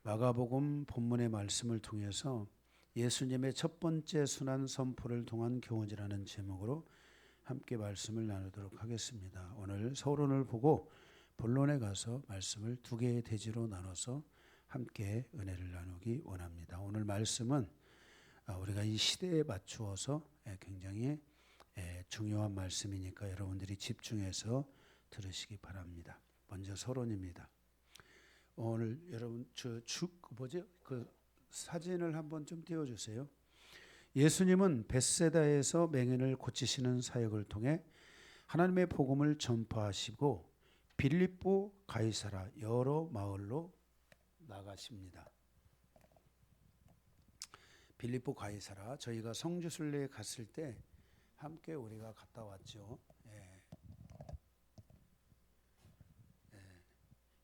마가복음 본문의 말씀을 통해서 예수님의 첫 번째 순환 선포를 통한 교훈이라는 제목으로 함께 말씀을 나누도록 하겠습니다. 오늘 서론을 보고 본론에 가서 말씀을 두 개의 대지로 나눠서 함께 은혜를 나누기 원합니다. 오늘 말씀은 우리가 이 시대에 맞추어서 굉장히 중요한 말씀이니까 여러분들이 집중해서 들으시기 바랍니다. 먼저 서론입니다. 오늘 여러분 그 사진을 한번 좀 띄워주세요. 예수님은 벳세다에서 맹인을 고치시는 사역을 통해 하나님의 복음을 전파하시고 빌립보, 가이사라 여러 마을로 나가십니다. 빌립보, 가이사라 저희가 성주순례에 갔을 때 함께 우리가 갔다 왔죠.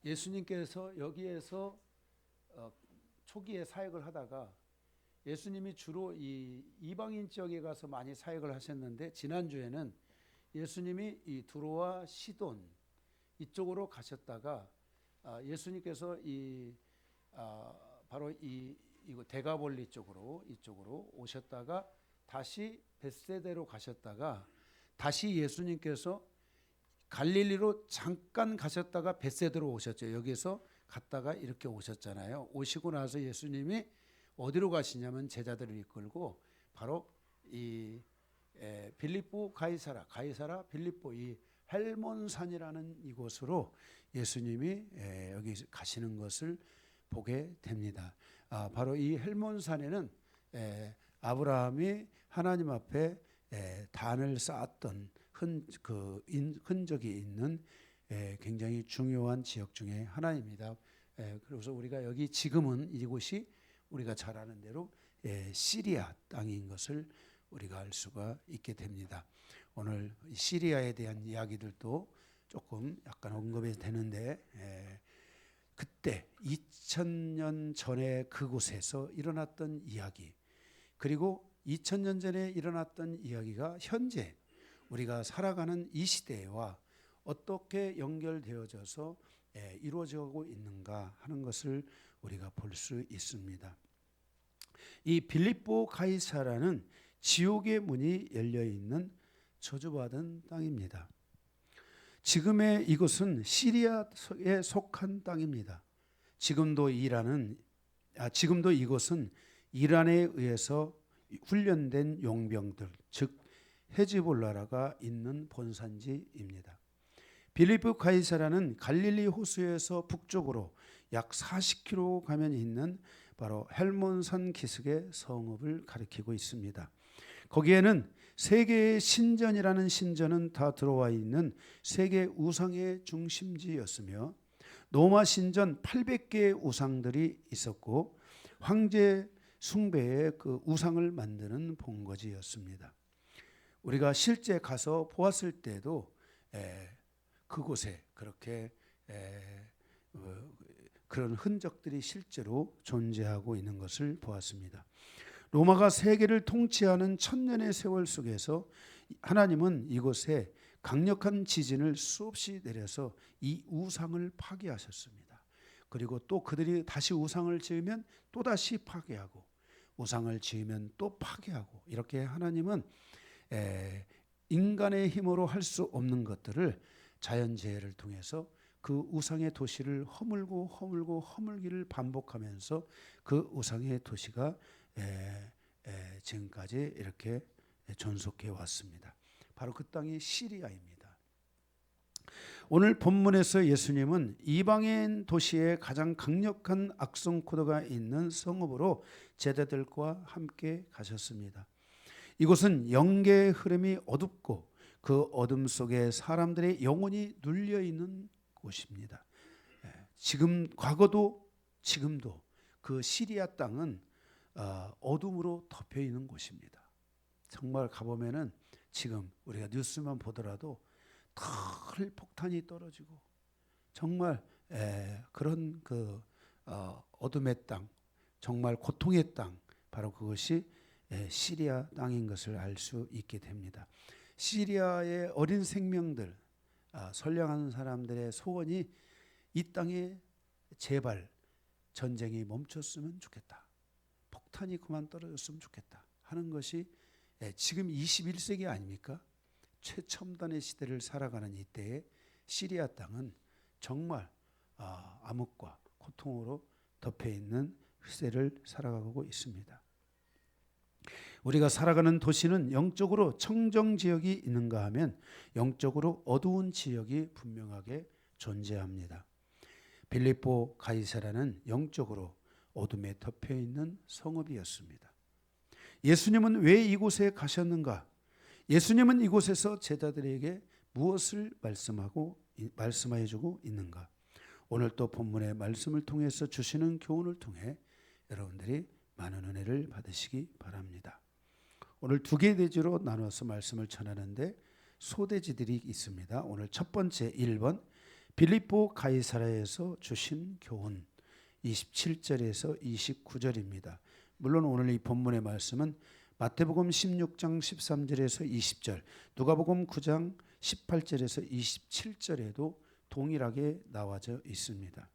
예수님께서 여기에서 초기에 사역을 하다가 예수님이 주로 이 이방인 지역에 가서 많이 사역을 하셨는데 지난주에는 예수님이 이 두로와 시돈 이쪽으로 가셨다가 예수님께서 바로 이거 데가볼리 이쪽으로 오셨다가 다시 벳세다로 가셨다가 다시 예수님께서 갈릴리로 잠깐 가셨다가 벳세다로 오셨죠. 여기서 갔다가 이렇게 오셨잖아요. 오시고 나서 예수님이 어디로 가시냐면 제자들을 이끌고 바로 이 빌립보 가이사라 빌립보 이 헬몬산이라는 이곳으로 예수님이 여기 가시는 것을 보게 됩니다. 바로 이 헬몬산에는 아브라함이 하나님 앞에 단을 쌓았던 흔적이 있는 굉장히 중요한 지역 중에 하나입니다. 그래서 우리가 여기 지금은 이곳이 우리가 잘 아는 대로 시리아 땅인 것을 우리가 알 수가 있게 됩니다. 오늘 시리아에 대한 이야기들도 조금 약간 언급이 되는데 그때 2000년 전에 그곳에서 일어났던 이야기 그리고 2000년 전에 일어났던 이야기가 현재 우리가 살아가는 이 시대와 어떻게 연결되어져서 이루어지고 있는가 하는 것을 우리가 볼 수 있습니다. 이 빌립보 가이사라는 지옥의 문이 열려있는 저주받은 땅입니다. 지금의 이곳은 시리아에 속한 땅입니다. 지금도 이곳은 이란에 의해서 훈련된 용병들 즉 헤즈볼라가 있는 본산지입니다. 빌립보 가이사라는 갈릴리 호수에서 북쪽으로 약 40km 가면 있는 바로 헬몬산 기슭의 성읍을 가리키고 있습니다. 거기에는 세계의 신전이라는 신전은 다 들어와 있는 세계 우상의 중심지였으며 로마 신전 800개의 우상들이 있었고 황제 숭배의 그 우상을 만드는 본거지였습니다. 우리가 실제 가서 보았을 때도 그곳에 그렇게 그런 흔적들이 실제로 존재하고 있는 것을 보았습니다. 로마가 세계를 통치하는 천년의 세월 속에서 하나님은 이곳에 강력한 지진을 수없이 내려서 이 우상을 파괴하셨습니다. 그리고 또 그들이 다시 우상을 지으면 또 다시 파괴하고 우상을 지으면 또 파괴하고 이렇게 하나님은 인간의 힘으로 할 수 없는 것들을 자연재해를 통해서 그 우상의 도시를 허물기를 반복하면서 그 우상의 도시가 지금까지 이렇게 존속해 왔습니다. 바로 그 땅이 시리아입니다. 오늘 본문에서 예수님은 이방인 도시에 가장 강력한 악성 코드가 있는 성읍으로 제자들과 함께 가셨습니다. 이곳은 영계의 흐름이 어둡고 그 어둠 속에 사람들의 영혼이 눌려 있는 곳입니다. 과거도 지금도 그 시리아 땅은 어둠으로 덮여 있는 곳입니다. 정말 가보면은 지금 우리가 뉴스만 보더라도 큰 폭탄이 떨어지고 정말 그런 그 어둠의 땅, 정말 고통의 땅, 바로 그것이 시리아 땅인 것을 알 수 있게 됩니다. 시리아의 어린 생명들, 선량한 사람들의 소원이 이 땅에 제발 전쟁이 멈췄으면 좋겠다. 폭탄이 그만 떨어졌으면 좋겠다 하는 것이 지금 21세기 아닙니까? 최첨단의 시대를 살아가는 이때에 시리아 땅은 정말 암흑과 고통으로 덮여있는 시대를 살아가고 있습니다. 우리가 살아가는 도시는 영적으로 청정 지역이 있는가 하면 영적으로 어두운 지역이 분명하게 존재합니다. 빌립보 가이사라는 영적으로 어둠에 덮여있는 성읍이었습니다. 예수님은 왜 이곳에 가셨는가? 예수님은 이곳에서 제자들에게 무엇을 말씀해 주고 있는가? 오늘 또 본문의 말씀을 통해서 주시는 교훈을 통해 여러분들이 많은 은혜를 받으시기 바랍니다. 오늘 두 개 대지로 나눠서 말씀을 전하는데 소대지들이 있습니다. 오늘 첫 번째 1번 빌립보 가이사라에서 주신 교훈 27절에서 29절입니다. 물론 오늘 이 본문의 말씀은 마태복음 16장 13절에서 20절, 누가복음 9장 18절에서 27절에도 동일하게 나와져 있습니다.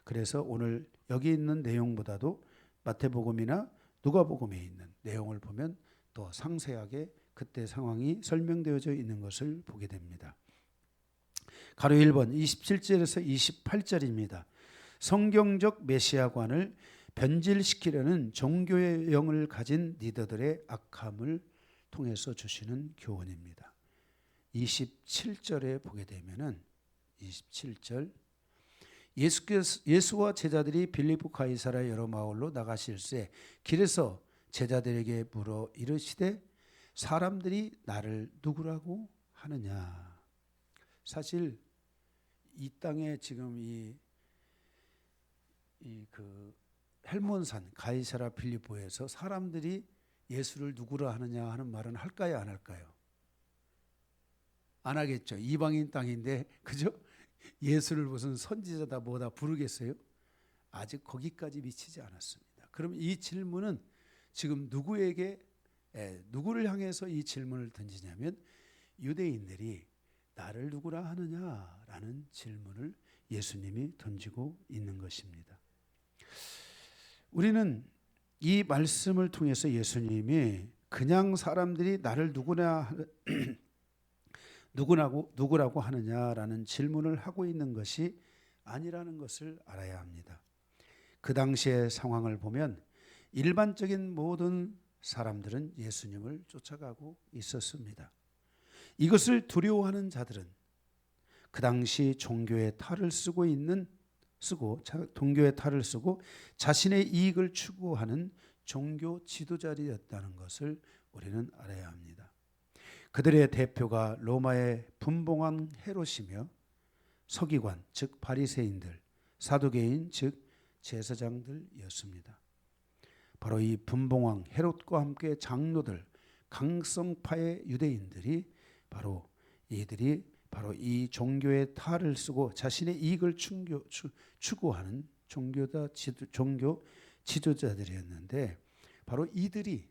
그래서 오늘 여기 있는 내용보다도 마태복음이나 누가복음에 있는 내용을 보면 더 상세하게 그때 상황이 설명되어져 있는 것을 보게 됩니다. 가로 1번 27절에서 28절입니다. 성경적 메시아관을 변질시키려는 종교의 영을 가진 리더들의 악함을 통해서 주시는 교훈입니다. 27절에 보게 되면은 27절 예수와 제자들이 빌립보 가이사라 여러 마을로 나가실새 길에서 제자들에게 물어 이르시되 사람들이 나를 누구라고 하느냐. 사실 이 땅에 지금 헬몬산 가이사라 빌립보에서 사람들이 예수를 누구라 하느냐 하는 말은 할까요, 안 할까요? 안 하겠죠. 이방인 땅인데 그죠? 예수를 무슨 선지자다 뭐다 부르겠어요? 아직 거기까지 미치지 않았습니다. 그럼 이 질문은 지금 누구를 향해서 이 질문을 던지냐면 유대인들이 나를 누구라 하느냐라는 질문을 예수님이 던지고 있는 것입니다. 우리는 이 말씀을 통해서 예수님이 그냥 사람들이 나를 누구라고 하느냐라는 질문을 하고 있는 것이 아니라는 것을 알아야 합니다. 그 당시의 상황을 보면 일반적인 모든 사람들은 예수님을 쫓아가고 있었습니다. 이것을 두려워하는 자들은 그 당시 종교의 탈을 쓰고 자신의 이익을 추구하는 종교 지도자들이었다는 것을 우리는 알아야 합니다. 그들의 대표가 로마의 분봉왕 헤롯이며 서기관 즉 바리새인들, 사두개인 즉 제사장들이었습니다. 바로 이 분봉왕 헤롯과 함께 장로들, 강성파의 유대인들이 바로 이 종교의 탈을 쓰고 자신의 이익을 추구하는 종교 지도자들이었는데 바로 이들이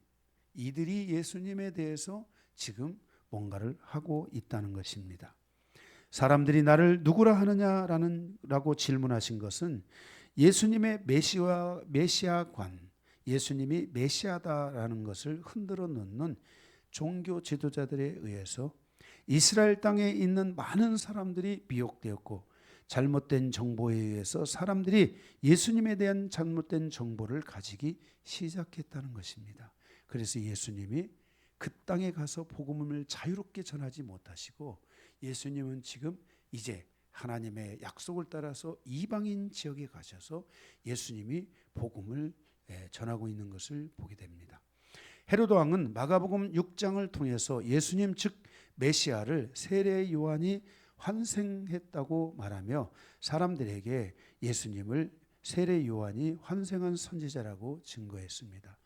예수님에 대해서 지금 뭔가를 하고 있다는 것입니다. 사람들이 나를 누구라 하느냐라고 질문하신 것은 예수님의 메시아관, 예수님이 메시아다라는 것을 흔들어 놓는 종교 지도자들에 의해서 이스라엘 땅에 있는 많은 사람들이 미혹되었고 잘못된 정보에 의해서 사람들이 예수님에 대한 잘못된 정보를 가지기 시작했다는 것입니다. 그래서 예수님이 그 땅에 가서 복음을 자유롭게 전하지 못하시고 예수님은 지금 이제 하나님의 약속을 따라서 이방인 지역에 가셔서 예수님이 복음을 전하고 있는 것을 보게 됩니다. 헤로드 왕은 마가복음 6장을 통해서 예수님 즉 메시아를 세례 요한이 환생했다고 말하며 사람들에게 예수님을 세례 요한이 환생한 선지자라고 증거했습니다.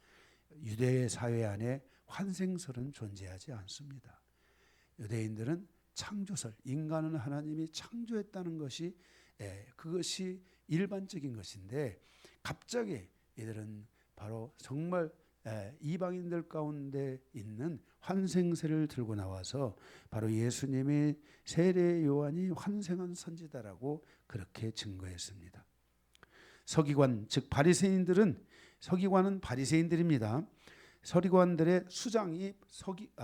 유대 사회 안에 환생설은 존재하지 않습니다. 유대인들은 창조설, 인간은 하나님이 창조했다는 것이 그것이 일반적인 것인데 갑자기 이들은 바로 정말 이방인들 가운데 있는 환생세를 들고 나와서 바로 예수님이 세례 요한이 환생한 선지자라고 그렇게 증거했습니다. 서기관 즉 바리새인들은 서기관은 바리새인들입니다. 서기관들의 수장이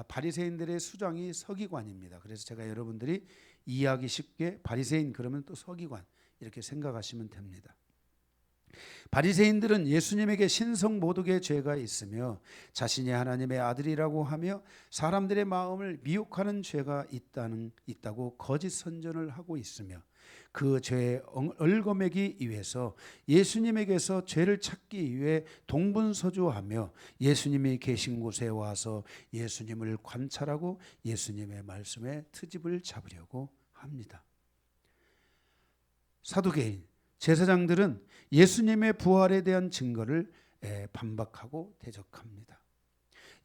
바리새인들의 수장이 서기관입니다. 그래서 제가 여러분들이 이해하기 쉽게 바리새인 그러면 또 서기관 이렇게 생각하시면 됩니다. 바리새인들은 예수님에게 신성 모독의 죄가 있으며 자신이 하나님의 아들이라고 하며 사람들의 마음을 미혹하는 죄가 있다고 거짓 선전을 하고 있으며 그 죄에 얽어매기 위해서 예수님에게서 죄를 찾기 위해 동분서주하며 예수님이 계신 곳에 와서 예수님을 관찰하고 예수님의 말씀에 트집을 잡으려고 합니다. 사두개인 제사장들은 예수님의 부활에 대한 증거를 반박하고 대적합니다.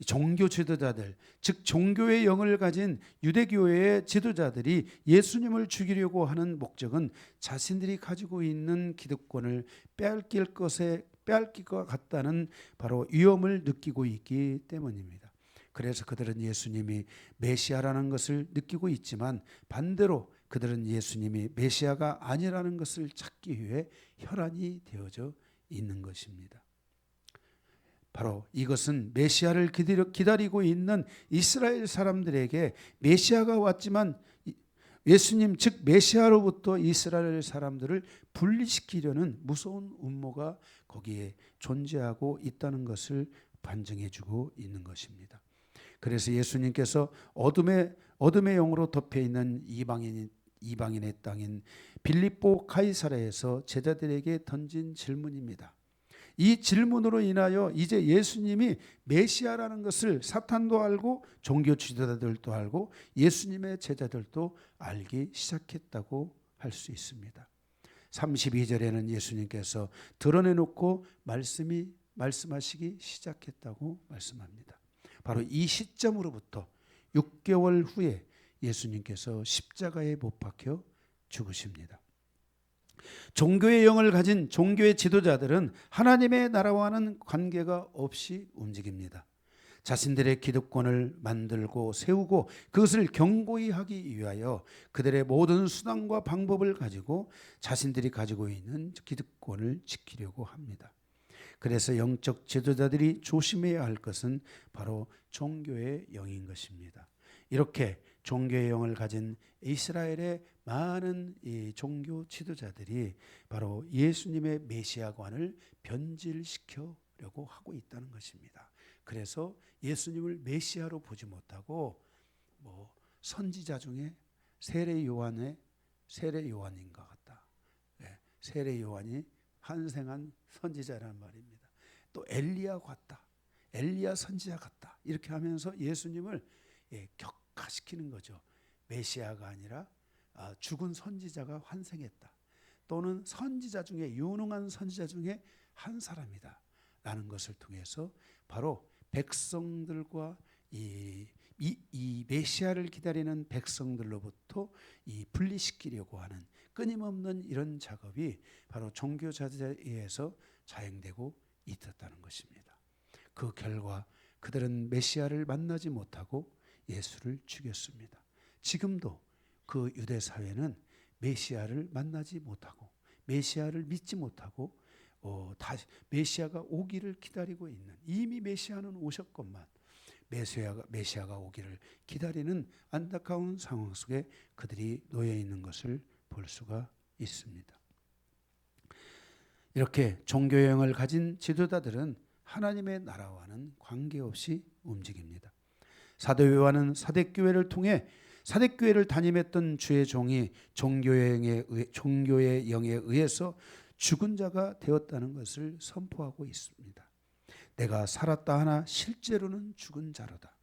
종교 지도자들, 즉 종교의 영을 가진 유대교회의 지도자들이 예수님을 죽이려고 하는 목적은 자신들이 가지고 있는 기득권을 빼앗길 것 같다는 바로 위험을 느끼고 있기 때문입니다. 그래서 그들은 예수님이 메시아라는 것을 느끼고 있지만 반대로 그들은 예수님이 메시아가 아니라는 것을 찾기 위해 혈안이 되어져 있는 것입니다. 바로 이것은 메시아를 기다리고 있는 이스라엘 사람들에게 메시아가 왔지만 예수님 즉 메시아로부터 이스라엘 사람들을 분리시키려는 무서운 음모가 거기에 존재하고 있다는 것을 반증해주고 있는 것입니다. 그래서 예수님께서 어둠의 영으로 덮여있는 이방인의 땅인 빌립보 카이사랴에서 제자들에게 던진 질문입니다. 이 질문으로 인하여 이제 예수님이 메시아라는 것을 사탄도 알고 종교 지도자들도 알고 예수님의 제자들도 알기 시작했다고 할 수 있습니다. 32절에는 예수님께서 드러내놓고 말씀하시기 시작했다고 말씀합니다. 바로 이 시점으로부터 6개월 후에 예수님께서 십자가에 못 박혀 죽으십니다. 종교의 영을 가진 종교의 지도자들은 하나님의 나라와는 관계가 없이 움직입니다. 자신들의 기득권을 만들고 세우고 그것을 견고히 하기 위하여 그들의 모든 수단과 방법을 가지고 자신들이 가지고 있는 기득권을 지키려고 합니다. 그래서 영적 지도자들이 조심해야 할 것은 바로 종교의 영인 것입니다. 이렇게 종교의 영을 가진 이스라엘의 많은 이 종교 지도자들이 바로 예수님의 메시아관을 변질시키려고 하고 있다는 것입니다. 그래서 예수님을 메시아로 보지 못하고 선지자 중에 세례 요한인 것 같다. 세례 요한이 환생한 선지자라는 말입니다. 또 엘리야 같다. 엘리야 선지자 같다. 이렇게 하면서 예수님을 격화시키는 거죠. 메시아가 아니라 죽은 선지자가 환생했다. 또는 선지자 중에 유능한 선지자 중에 한 사람이다. 라는 것을 통해서 바로 백성들과 이 메시아를 기다리는 백성들로부터 이 분리시키려고 하는 끊임없는 이런 작업이 바로 종교자들에 의해서 자행되고 있었다는 것입니다. 그 결과 그들은 메시아를 만나지 못하고 예수를 죽였습니다. 지금도 그 유대 사회는 메시아를 만나지 못하고 메시아를 믿지 못하고 다시 메시아가 오기를 기다리고 있는, 이미 메시아는 오셨건만 메시아가 오기를 기다리는 안타까운 상황 속에 그들이 놓여 있는 것을 볼 수가 있습니다. 이렇게 종교의 영을 가진 지도자들은 하나님의 나라와는 관계없이 움직입니다. 사도 요한은 사대교회를 통해 사대교회를 담임했던 주의 종이 종교의 영에 의해서 죽은 자가 되었다는 것을 선포하고 있습니다. 내가 살았다 하나 실제로는 죽은 자로다.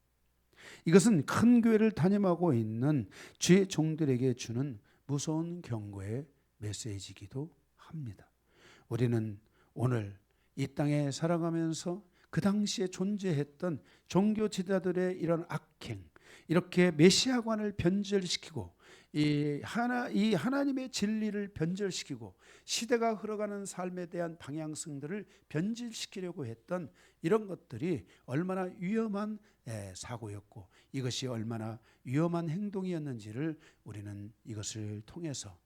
이것은 큰 교회를 담임하고 있는 주의 종들에게 주는 무서운 경고의 메시지이기도 합니다. 우리는 오늘 이 땅에 살아가면서 그 당시에 존재했던 종교 지도자들의 이런 악행, 이렇게 메시아관을 변절시키고 이 하나님의 진리를 변절시키고 시대가 흘러가는 삶에 대한 방향성들을 변질시키려고 했던 이런 것들이 얼마나 위험한 사고였고 이것이 얼마나 위험한 행동이었는지를 우리는 이것을 통해서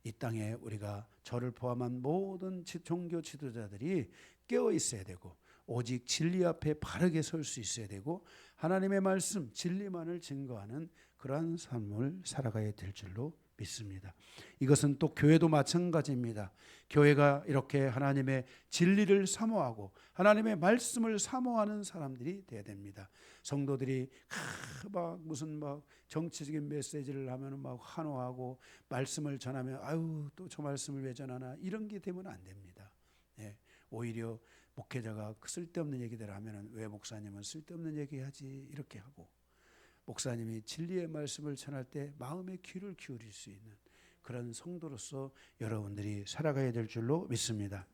이 땅에 우리가 저를 포함한 모든 종교 지도자들이 깨어 있어야 되고 오직 진리 앞에 바르게 설 수 있어야 되고 하나님의 말씀 진리만을 증거하는 그러한 삶을 살아가야 될 줄로 믿습니다. 이것은 또 교회도 마찬가지입니다. 교회가 이렇게 하나님의 진리를 사모하고 하나님의 말씀을 사모하는 사람들이 돼야 됩니다. 성도들이 막 무슨 막 정치적인 메시지를 하면 막 환호하고 말씀을 전하면 아유 또 저 말씀을 왜 전하나 이런 게 되면 안 됩니다. 예, 오히려 목회자가 쓸데없는 얘기들 하면은 왜 목사님은 쓸데없는 얘기하지 이렇게 하고 목사님이 진리의 말씀을 전할 때 마음의 귀를 기울일 수 있는 그런 성도로서 여러분들이 살아가야 될 줄로 믿습니다.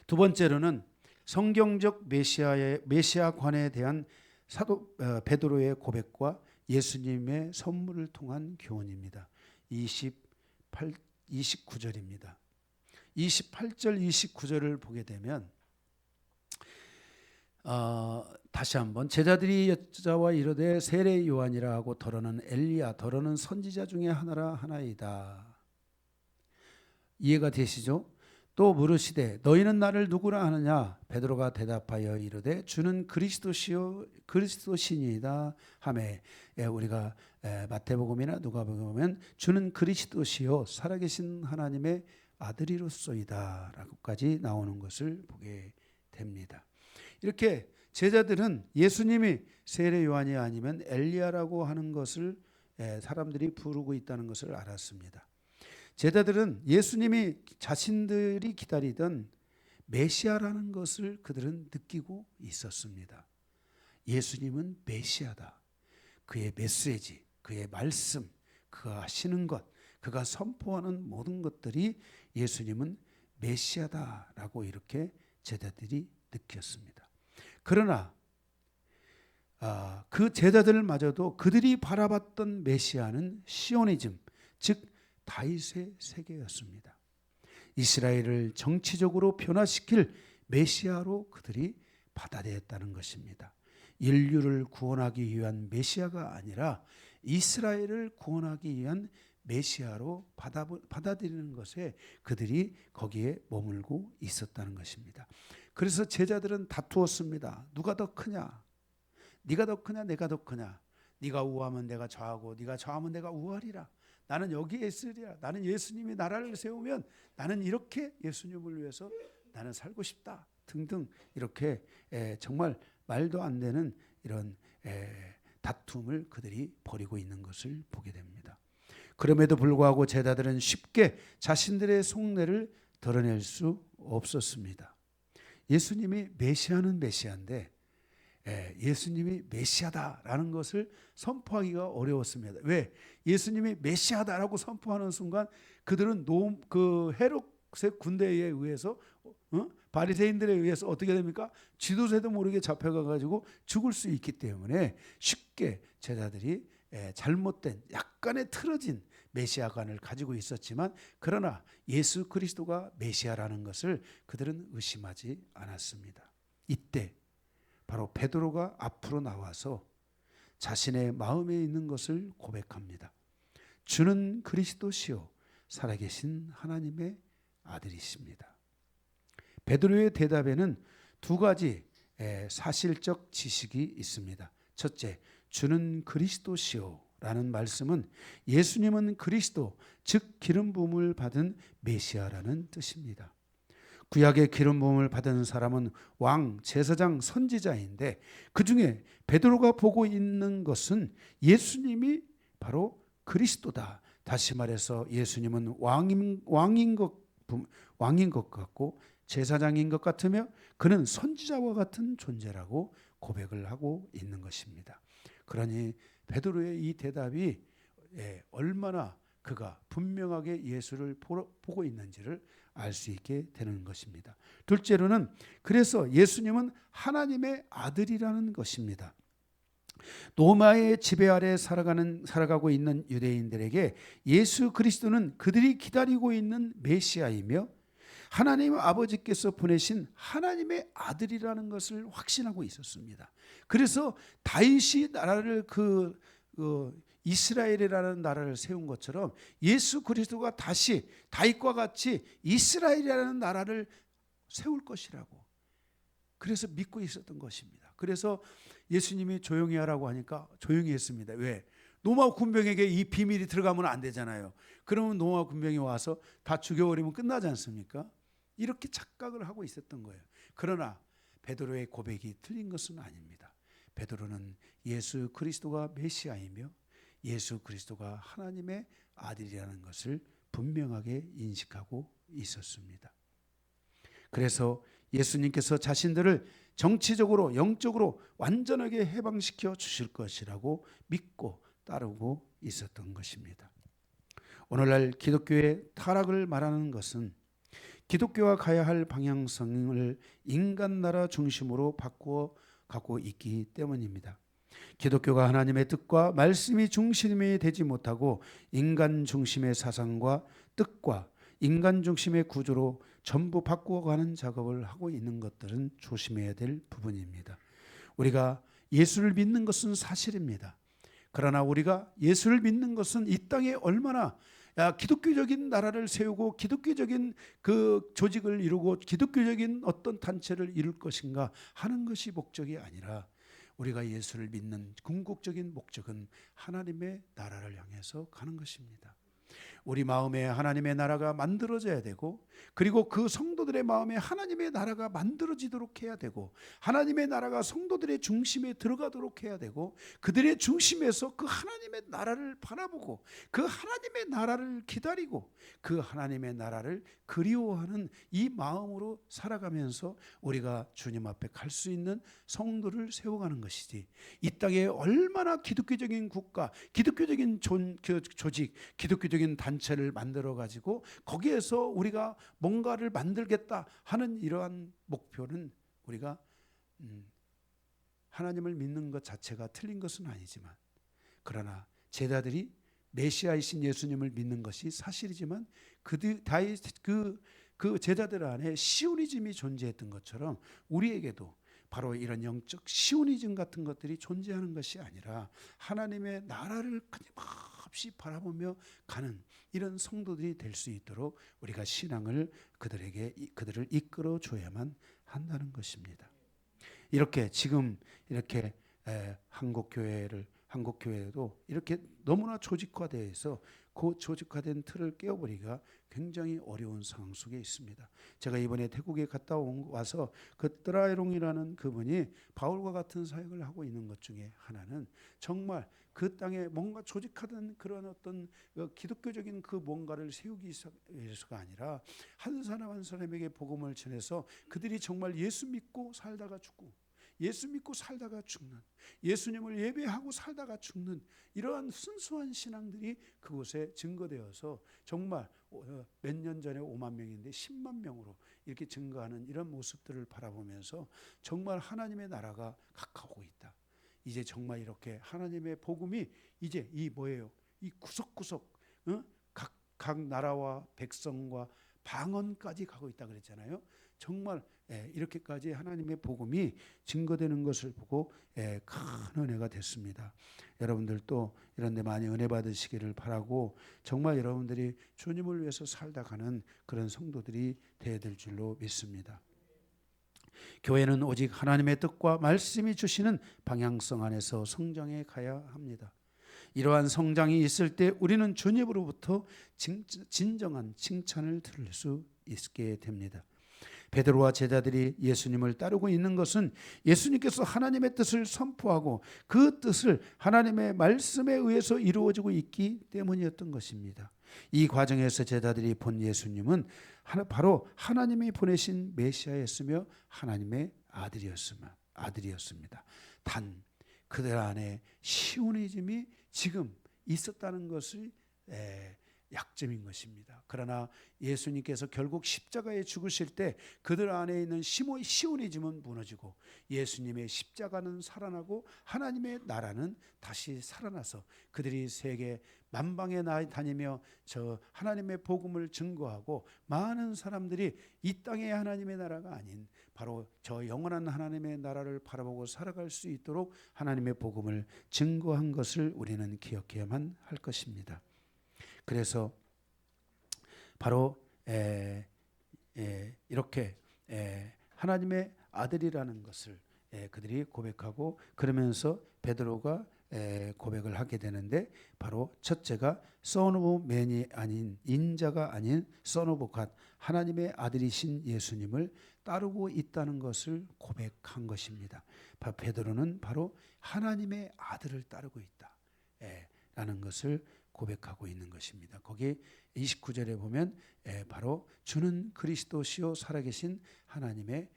두 번째로는 성경적 메시아관에 대한 사도 베드로의 고백과 예수님의 선물을 통한 교훈입니다. 29절입니다. 28절 29절을 보게 되면 다시 한번 제자들이 여자와 이르되 세례 요한이라 하고 더러는 엘리야 더러는 선지자 중에 하나이다. 이해가 되시죠? 또 물으시되 너희는 나를 누구라 하느냐? 베드로가 대답하여 이르되 주는 그리스도시니이다 하매 우리가 마태복음이나 누가복음에 보면 주는 그리스도시요 살아계신 하나님의 아들이로소이다 라고까지 나오는 것을 보게 됩니다. 이렇게 제자들은 예수님이 세례 요한이 아니면 엘리야라고 하는 것을 사람들이 부르고 있다는 것을 알았습니다. 제자들은 예수님이 자신들이 기다리던 메시아라는 것을 그들은 느끼고 있었습니다. 예수님은 메시아다. 그의 메시지, 그의 말씀, 그가 하시는 것, 그가 선포하는 모든 것들이 예수님은 메시아다라고 이렇게 제자들이 느꼈습니다. 그러나 그 제자들마저도 그들이 바라봤던 메시아는 시오니즘, 즉 다윗의 세계였습니다. 이스라엘을 정치적으로 변화시킬 메시아로 그들이 받아들였다는 것입니다. 인류를 구원하기 위한 메시아가 아니라 이스라엘을 구원하기 위한 메시아로 받아들이는 것에 그들이 거기에 머물고 있었다는 것입니다. 그래서 제자들은 다투었습니다. 누가 더 크냐? 네가 더 크냐? 내가 더 크냐? 네가 우하면 내가 저하고 네가 저하면 내가 우하리라. 나는 여기에 있으리라. 나는 예수님이 나라를 세우면 나는 이렇게 예수님을 위해서 나는 살고 싶다. 등등 이렇게 정말 말도 안 되는 이런 다툼을 그들이 벌이고 있는 것을 보게 됩니다. 그럼에도 불구하고 제자들은 쉽게 자신들의 속내를 드러낼 수 없었습니다. 예수님이 메시아는 메시아인데 예수님이 메시아다라는 것을 선포하기가 어려웠습니다. 왜? 예수님이 메시아다라고 선포하는 순간 그들은 그 헤롯의 군대에 의해서 바리새인들에 의해서 어떻게 됩니까? 지도새도 모르게 잡혀가가지고 죽을 수 있기 때문에 쉽게 제자들이 잘못된 약간의 틀어진 메시아관을 가지고 있었지만 그러나 예수 그리스도가 메시아라는 것을 그들은 의심하지 않았습니다. 이때 바로 베드로가 앞으로 나와서 자신의 마음에 있는 것을 고백합니다. 주는 그리스도시요 살아계신 하나님의 아들이십니다. 베드로의 대답에는 두 가지 사실적 지식이 있습니다. 첫째, 주는 그리스도시요 라는 말씀은 예수님은 그리스도, 즉 기름 부음을 받은 메시아라는 뜻입니다. 구약의 기름 부음을 받은 사람은 왕, 제사장, 선지자인데 그 중에 베드로가 보고 있는 것은 예수님이 바로 그리스도다. 다시 말해서 예수님은 왕인 것 같고 제사장인 것 같으며 그는 선지자와 같은 존재라고 고백을 하고 있는 것입니다. 그러니 베드로의 이 대답이 얼마나 그가 분명하게 예수를 보고 있는지를 알 수 있게 되는 것입니다. 둘째로는 그래서 예수님은 하나님의 아들이라는 것입니다. 로마의 지배 아래 살아가고 있는 유대인들에게 예수 그리스도는 그들이 기다리고 있는 메시아이며 하나님 아버지께서 보내신 하나님의 아들이라는 것을 확신하고 있었습니다. 그래서 다윗이 나라를 이스라엘이라는 나라를 세운 것처럼 예수 그리스도가 다시 다윗과 같이 이스라엘이라는 나라를 세울 것이라고, 그래서 믿고 있었던 것입니다. 그래서 예수님이 조용히 하라고 하니까 조용히 했습니다. 왜? 로마 군병에게 이 비밀이 들어가면 안 되잖아요. 그러면 로마 군병이 와서 다 죽여버리면 끝나지 않습니까? 이렇게 착각을 하고 있었던 거예요. 그러나 베드로의 고백이 틀린 것은 아닙니다. 베드로는 예수 그리스도가 메시아이며 예수 그리스도가 하나님의 아들이라는 것을 분명하게 인식하고 있었습니다. 그래서 예수님께서 자신들을 정치적으로 영적으로 완전하게 해방시켜 주실 것이라고 믿고 따르고 있었던 것입니다. 오늘날 기독교의 타락을 말하는 것은 기독교가 가야 할 방향성을 인간 나라 중심으로 바꾸어 가고 있기 때문입니다. 기독교가 하나님의 뜻과 말씀이 중심이 되지 못하고 인간 중심의 사상과 뜻과 인간 중심의 구조로 전부 바꾸어가는 작업을 하고 있는 것들은 조심해야 될 부분입니다. 우리가 예수를 믿는 것은 사실입니다. 그러나 우리가 예수를 믿는 것은 이 땅에 얼마나 기독교적인 나라를 세우고 기독교적인 그 조직을 이루고 기독교적인 어떤 단체를 이룰 것인가 하는 것이 목적이 아니라, 우리가 예수를 믿는 궁극적인 목적은 하나님의 나라를 향해서 가는 것입니다. 우리 마음에 하나님의 나라가 만들어져야 되고, 그리고 그 성도들의 마음에 하나님의 나라가 만들어지도록 해야 되고, 하나님의 나라가 성도들의 중심에 들어가도록 해야 되고, 그들의 중심에서 그 하나님의 나라를 바라보고 그 하나님의 나라를 기다리고 그 하나님의 나라를 그리워하는 이 마음으로 살아가면서 우리가 주님 앞에 갈 수 있는 성도를 세워가는 것이지, 이 땅에 얼마나 기독교적인 국가, 기독교적인 조직, 기독교적인 단체를 만들어 가지고 거기에서 우리가 뭔가를 만들겠다 하는 이러한 목표는, 우리가 하나님을 믿는 것 자체가 틀린 것은 아니지만, 그러나 제자들이 메시아이신 예수님을 믿는 것이 사실이지만 그 제자들 안에 시오니즘이 존재했던 것처럼 우리에게도 바로 이런 영적 시오니즘 같은 것들이 존재하는 것이 아니라 하나님의 나라를 끊임없이 바라보며 가는 이런 성도들이 될 수 있도록 우리가 신앙을 그들을 이끌어 줘야만 한다는 것입니다. 이렇게 지금 이렇게 한국교회도 이렇게 너무나 조직화되어 있어 그 조직화된 틀을 깨어버리기가 굉장히 어려운 상황 속에 있습니다. 제가 이번에 태국에 갔다 와서 그 뜨라이롱이라는 그분이 바울과 같은 사역을 하고 있는 것 중에 하나는, 정말 그 땅에 뭔가 조직화된 그런 어떤 기독교적인 그 뭔가를 세우기 위해서가 아니라 한 사람 한 사람에게 복음을 전해서 그들이 정말 예수 믿고 살다가 죽고, 예수 믿고 살다가 죽는, 예수님을 예배하고 살다가 죽는 이러한 순수한 신앙들이 그곳에 증거되어서 정말 몇 년 전에 5만 명인데 10만 명으로 이렇게 증거하는 이런 모습들을 바라보면서 정말 하나님의 나라가 가까우고 있다. 이제 정말 이렇게 하나님의 복음이 이제 이 구석구석 각 나라와 백성과 방언까지 가고 있다 그랬잖아요. 정말 이렇게까지 하나님의 복음이 증거되는 것을 보고 큰 은혜가 됐습니다. 여러분들도 이런 데 많이 은혜 받으시기를 바라고, 정말 여러분들이 주님을 위해서 살다 가는 그런 성도들이 되어야 될 줄로 믿습니다. 교회는 오직 하나님의 뜻과 말씀이 주시는 방향성 안에서 성장해 가야 합니다. 이러한 성장이 있을 때 우리는 주님으로부터 진정한 칭찬을 들을 수 있게 됩니다. 베드로와 제자들이 예수님을 따르고 있는 것은 예수님께서 하나님의 뜻을 선포하고 그 뜻을 하나님의 말씀에 의해서 이루어지고 있기 때문이었던 것입니다. 이 과정에서 제자들이 본 예수님은 바로 하나님이 보내신 메시아였으며 하나님의 아들이었습니다. 단 그들 안에 시오니즘이 지금 있었다는 것을 약점인 것입니다. 그러나 예수님께서 결국 십자가에 죽으실 때 그들 안에 있는 시오니즘은 무너지고 예수님의 십자가는 살아나고 하나님의 나라는 다시 살아나서 그들이 세계 만방에 다니며 저 하나님의 복음을 증거하고 많은 사람들이 이 땅의 하나님의 나라가 아닌 바로 저 영원한 하나님의 나라를 바라보고 살아갈 수 있도록 하나님의 복음을 증거한 것을 우리는 기억해야만 할 것입니다. 그래서 바로 이렇게 하나님의 아들이라는 것을 그들이 고백하고 그러면서 베드로가 고백을 하게 되는데 바로 첫째가 son of man이 아닌 인자가 아닌 son of God 하나님의 아들이신 예수님을 따르고 있다는 것을 고백한 것입니다. 베드로는 바로 하나님의 아들을 따르고 있다 라는 것을 고백하고 있는 것입니다. 거기 29절에 보면 바로 주는 그리스도시요 살아계신 하나님의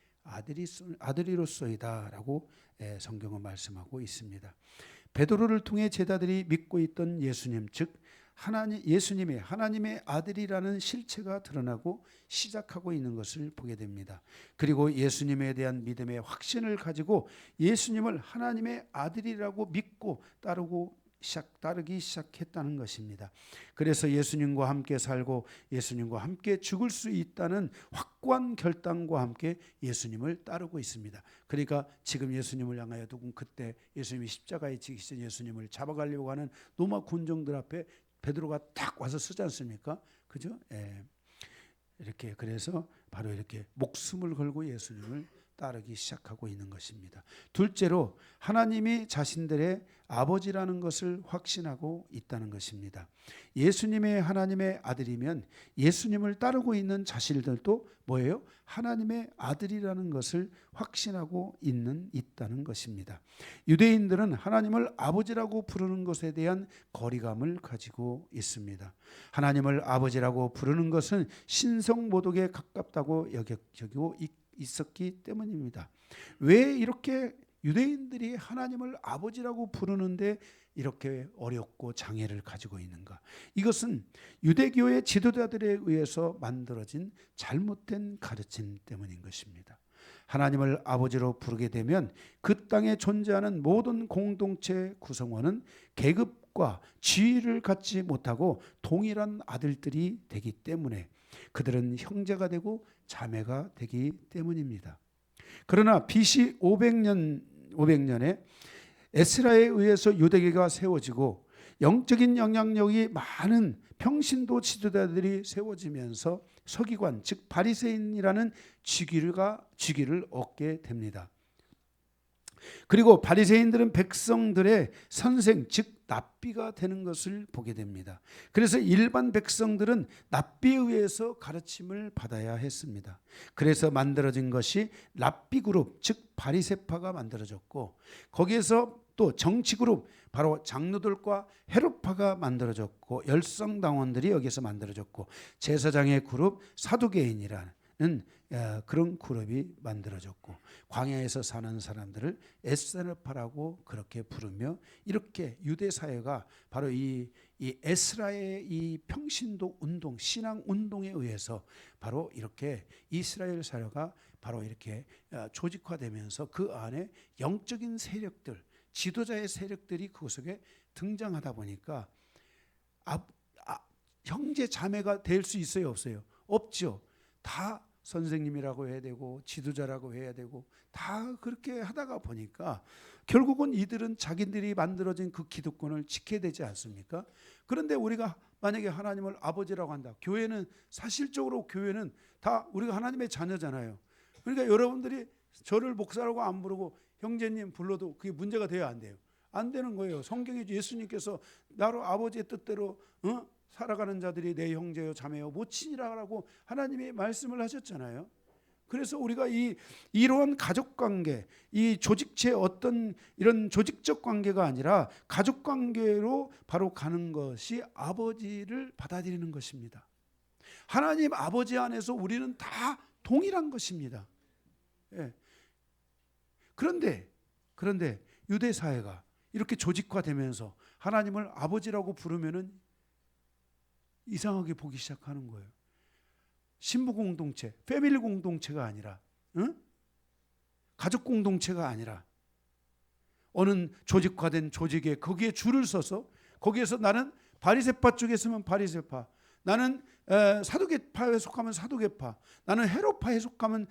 아들이로소이다 라고 성경은 말씀하고 있습니다. 베드로를 통해 제자들이 믿고 있던 예수님, 즉 예수님이 하나님의 아들이라는 실체가 드러나고 시작하고 있는 것을 보게 됩니다. 그리고 예수님에 대한 믿음의 확신을 가지고 예수님을 하나님의 아들이라고 믿고 따르기 시작했다는 것입니다. 그래서 예수님과 함께 살고 예수님과 함께 죽을 수 있다는 확고한 결단과 함께 예수님을 따르고 있습니다. 그러니까 지금 예수님을 향하여 누군 그때 예수님이 십자가에 지기신 예수님을 잡아가려고 하는 로마 군정들 앞에 베드로가 딱 와서 서지 않습니까? 그죠? 이렇게 그래서 바로 이렇게 목숨을 걸고 예수님을 따르기 시작하고 있는 것입니다. 둘째로 하나님이 자신들의 아버지라는 것을 확신하고 있다는 것입니다. 예수님의 하나님의 아들이면 예수님을 따르고 있는 자신들도 뭐예요? 하나님의 아들이라는 것을 확신하고 있다는 것입니다. 유대인들은 하나님을 아버지라고 부르는 것에 대한 거리감을 가지고 있습니다. 하나님을 아버지라고 부르는 것은 신성모독에 가깝다고 여기고 있었기 때문입니다. 왜 이렇게 유대인들이 하나님을 아버지라고 부르는데 이렇게 어렵고 장애를 가지고 있는가? 이것은 유대교의 지도자들에 의해서 만들어진 잘못된 가르침 때문인 것입니다. 하나님을 아버지로 부르게 되면 그 땅에 존재하는 모든 공동체 구성원은 계급과 지위를 갖지 못하고 동일한 아들들이 되기 때문에 그들은 형제가 되고 자매가 되기 때문입니다. 그러나 BC 500년에 에스라에 의해서 유대교가 세워지고 영적인 영향력이 많은 평신도 지도자들이 세워지면서 서기관 즉 바리새인이라는 직위를 얻게 됩니다. 그리고 바리새인들은 백성들의 선생 즉 랍비가 되는 것을 보게 됩니다. 그래서 일반 백성들은 랍비에 의해서 가르침을 받아야 했습니다. 그래서 만들어진 것이 랍비 그룹 즉 바리새파가 만들어졌고 거기에서 또 정치 그룹 바로 장로들과 헤롯파가 만들어졌고 열성당원들이 여기서 만들어졌고 제사장의 그룹 사두개인이라는 그런 그룹이 만들어졌고 광야에서 사는 사람들을 에스라파라고 그렇게 부르며 이렇게 유대 사회가 바로 이 에스라의 이 평신도 운동, 신앙 운동에 의해서 바로 이렇게 이스라엘 사회가 바로 이렇게 조직화되면서 그 안에 영적인 세력들, 지도자의 세력들이 그 속에 등장하다 보니까 형제 자매가 될 수 있어요, 없어요? 없죠. 다 선생님이라고 해야 되고 지도자라고 해야 되고 다 그렇게 하다가 보니까 결국은 이들은 자기들이 만들어진 그 기득권을 지켜야 되지 않습니까? 그런데 우리가 만약에 하나님을 아버지라고 한다. 교회는 사실적으로 교회는 다 우리가 하나님의 자녀잖아요. 그러니까 여러분들이 저를 목사라고 안 부르고 형제님 불러도 그게 문제가 돼야 안 돼요. 안 되는 거예요. 성경에 예수님께서 나로 아버지의 뜻대로 살아가는 자들이 내 형제요 자매요 모친이라고 하나님이 말씀을 하셨잖아요. 그래서 우리가 이러한 가족관계, 이 조직체 어떤 이런 조직적 관계가 아니라 가족관계로 바로 가는 것이 아버지를 받아들이는 것입니다. 하나님 아버지 안에서 우리는 다 동일한 것입니다. 예. 그런데 유대 사회가 이렇게 조직화되면서 하나님을 아버지라고 부르면은 이상하게 보기 시작하는 거예요. 신부 공동체, 패밀리 공동체가 아니라, 응? 가족 공동체가 아니라 어느 조직화된 조직에 거기에 줄을 서서 거기에서 나는 바리새파 쪽에 있으면 바리새파, 나는 사두개파에 속하면 사두개파, 나는 헤롯파에 속하면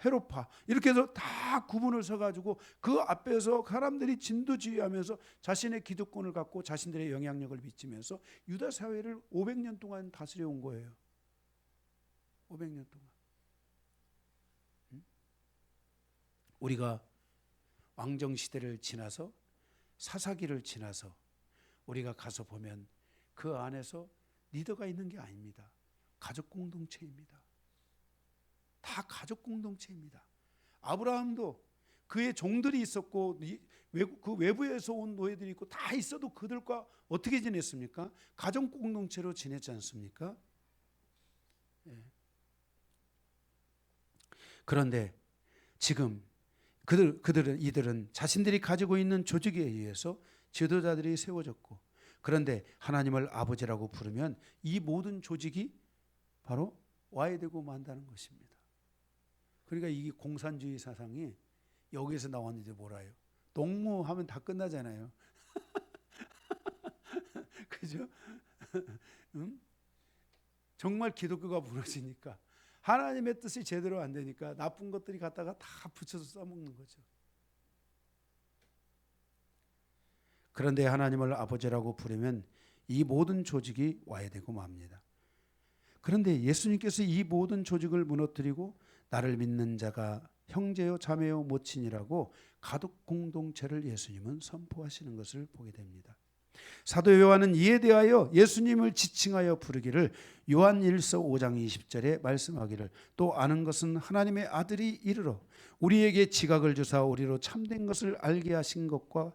헤롯파, 이렇게 해서 다 구분을 서가지고 그 앞에서 사람들이 진두지휘하면서 자신의 기득권을 갖고 자신들의 영향력을 미치면서 유다 사회를 500년 동안 다스려 온 거예요. 500년 동안. 우리가 왕정 시대를 지나서 사사기를 지나서 우리가 가서 보면 그 안에서 리더가 있는 게 아닙니다. 가족 공동체입니다. 다 가족 공동체입니다. 아브라함도 그의 종들이 있었고 그 외부에서 온 노예들이 있고 다 있어도 그들과 어떻게 지냈습니까? 가족 공동체로 지냈지 않습니까? 예. 그런데 지금 이들은 자신들이 가지고 있는 조직에 의해서 지도자들이 세워졌고, 그런데 하나님을 아버지라고 부르면 이 모든 조직이 바로 와야 되고 만다는 것입니다. 그러니까 이 공산주의 사상이 여기에서 나왔는데 뭐라요? 농무하면 다 끝나잖아요. 그죠? 정말 기독교가 무너지니까 하나님의 뜻이 제대로 안 되니까 나쁜 것들이 갖다가 다 붙여서 써먹는 거죠. 그런데 하나님을 아버지라고 부르면 이 모든 조직이 와야 되고 맙니다. 그런데 예수님께서 이 모든 조직을 무너뜨리고 나를 믿는 자가 형제요 자매요 모친이라고 가족 공동체를 예수님은 선포하시는 것을 보게 됩니다. 사도 요한은 이에 대하여 예수님을 지칭하여 부르기를 요한 1서 5장 20절에 말씀하기를 또 아는 것은 하나님의 아들이 이르러 우리에게 지각을 주사 우리로 참된 것을 알게 하신 것과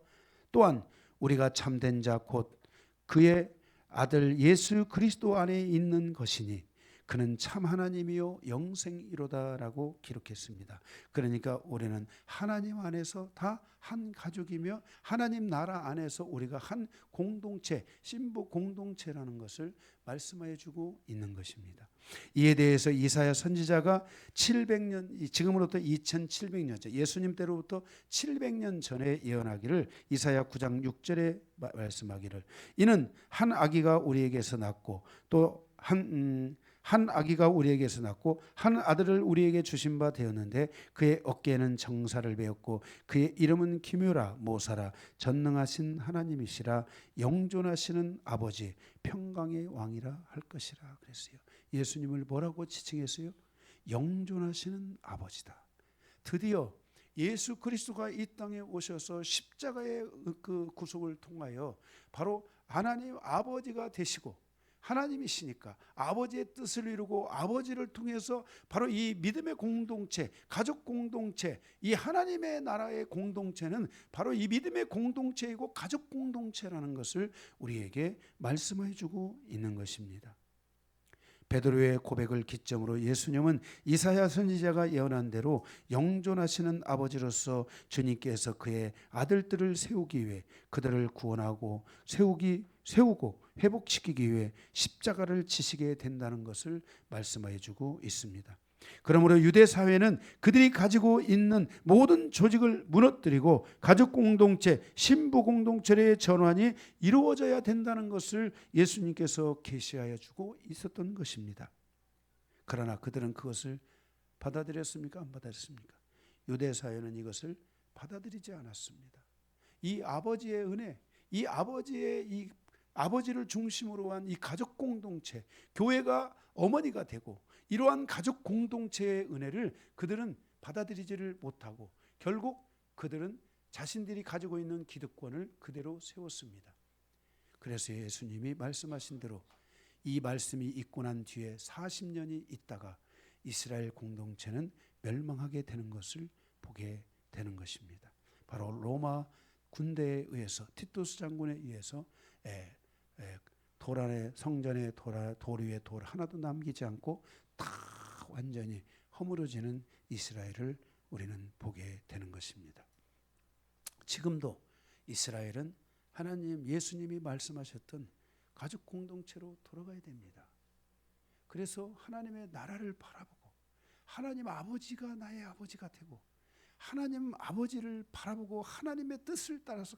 또한 우리가 참된 자 곧 그의 아들 예수 그리스도 안에 있는 것이니 그는 참 하나님이요 영생이로다라고 기록했습니다. 그러니까 우리는 하나님 안에서 다 한 가족이며 하나님 나라 안에서 우리가 한 공동체, 신부 공동체라는 것을 말씀해 주고 있는 것입니다. 이에 대해서 이사야 선지자가 700년, 지금으로부터 2700년째 예수님 때로부터 700년 전에 예언하기를 이사야 9장 6절에 말씀하기를 이는 한 아기가 우리에게서 낳고 또 한 아기가 우리에게서 낳고 한 아들을 우리에게 주신 바 되었는데 그의 어깨에는 정사를 베었고 그의 이름은 기묘라 모사라 전능하신 하나님이시라 영존하시는 아버지 평강의 왕이라 할 것이라 그랬어요. 예수님을 뭐라고 지칭했어요? 영존하시는 아버지다. 드디어 예수 그리스도가 이 땅에 오셔서 십자가의 그 구속을 통하여 바로 하나님 아버지가 되시고 하나님이시니까 아버지의 뜻을 이루고 아버지를 통해서 바로 이 믿음의 공동체, 가족 공동체, 이 하나님의 나라의 공동체는 바로 이 믿음의 공동체이고 가족 공동체라는 것을 우리에게 말씀해 주고 있는 것입니다. 베드로의 고백을 기점으로 예수님은 이사야 선지자가 예언한 대로 영존하시는 아버지로서 주님께서 그의 아들들을 세우기 위해 그들을 구원하고 세우고 회복시키기 위해 십자가를 지시게 된다는 것을 말씀해 주고 있습니다. 그러므로 유대 사회는 그들이 가지고 있는 모든 조직을 무너뜨리고 가족 공동체, 신부 공동체의 전환이 이루어져야 된다는 것을 예수님께서 계시하여 주고 있었던 것입니다. 그러나 그들은 그것을 받아들였습니까? 안 받아들였습니까? 유대 사회는 이것을 받아들이지 않았습니다. 이 아버지의 은혜, 이 아버지를 중심으로 한 이 가족 공동체, 교회가 어머니가 되고 이러한 가족 공동체의 은혜를 그들은 받아들이지를 못하고 결국 그들은 자신들이 가지고 있는 기득권을 그대로 세웠습니다. 그래서 예수님이 말씀하신 대로 이 말씀이 있고 난 뒤에 40년이 있다가 이스라엘 공동체는 멸망하게 되는 것을 보게 되는 것입니다. 바로 로마 군대에 의해서 티투스 장군에 의해서 돌 안에 성전에 돌 위에 돌 하나도 남기지 않고 다 완전히 허물어지는 이스라엘을 우리는 보게 되는 것입니다. 지금도 이스라엘은 하나님 예수님이 말씀하셨던 가족 공동체로 돌아가야 됩니다. 그래서 하나님의 나라를 바라보고 하나님 아버지가 나의 아버지가 되고 하나님 아버지를 바라보고 하나님의 뜻을 따라서